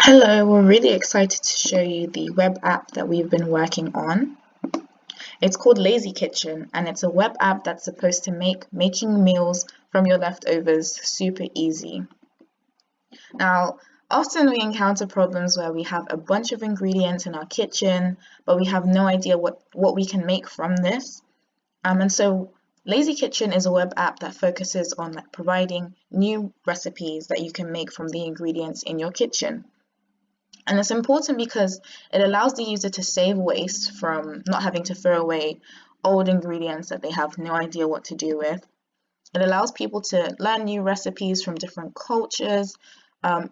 Hello, we're really excited to show you the web app that we've been working on. It's called Lazy Kitchen and it's a web app that's supposed to make making meals from your leftovers super easy. Now, often we encounter problems where we have a bunch of ingredients in our kitchen, but we have no idea what we can make from this. And so Lazy Kitchen is a web app that focuses on providing new recipes that you can make from the ingredients in your kitchen. And it's important because it allows the user to save waste from not having to throw away old ingredients that they have no idea what to do with. It allows people to learn new recipes from different cultures,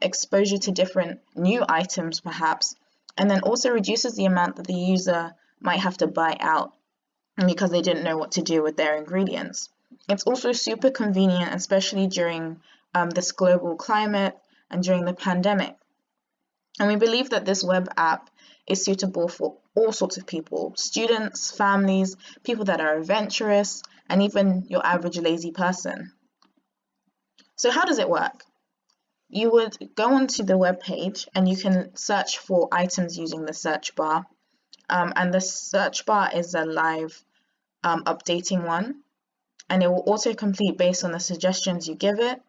exposure to different new items perhaps, and then also reduces the amount that the user might have to buy out because they didn't know what to do with their ingredients. It's also super convenient, especially during this global climate and during the pandemic. And we believe that this web app is suitable for all sorts of people, students, families, people that are adventurous, and even your average lazy person. So how does it work? You would go onto the web page and you can search for items using the search bar. And the search bar is a live updating one, and it will auto-complete based on the suggestions you give it.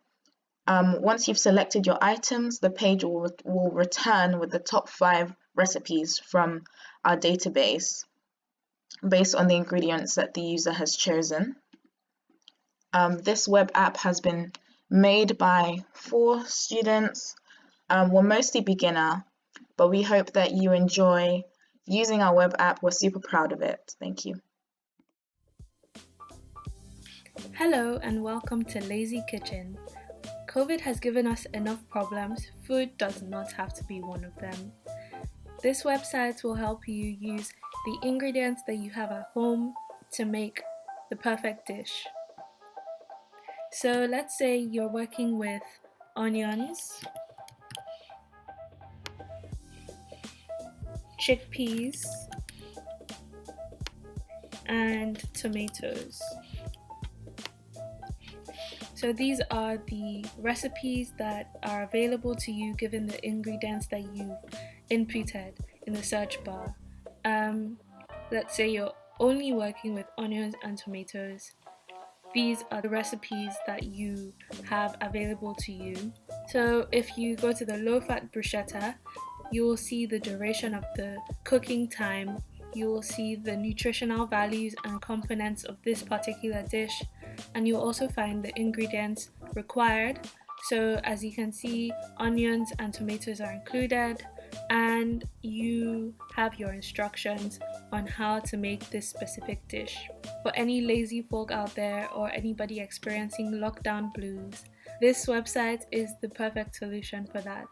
Once you've selected your items, the page will return with the top 5 recipes from our database based on the ingredients that the user has chosen. This web app has been made by 4 students. We're mostly beginner, but we hope that you enjoy using our web app. We're super proud of it. Thank you. Hello and welcome to Lazy Kitchen. COVID has given us enough problems. Food does not have to be one of them. This website will help you use the ingredients that you have at home to make the perfect dish. So let's say you're working with onions, chickpeas, and tomatoes. So these are the recipes that are available to you given the ingredients that you've inputted in the search bar. Let's say you're only working with onions and tomatoes. These are the recipes that you have available to you. So if you go to the low-fat bruschetta, you will see the duration of the cooking time. You will see the nutritional values and components of this particular dish, and you'll also find the ingredients required. So as you can see, onions and tomatoes are included, and you have your instructions on how to make this specific dish. For any lazy folk out there or anybody experiencing lockdown blues, this website is the perfect solution for that.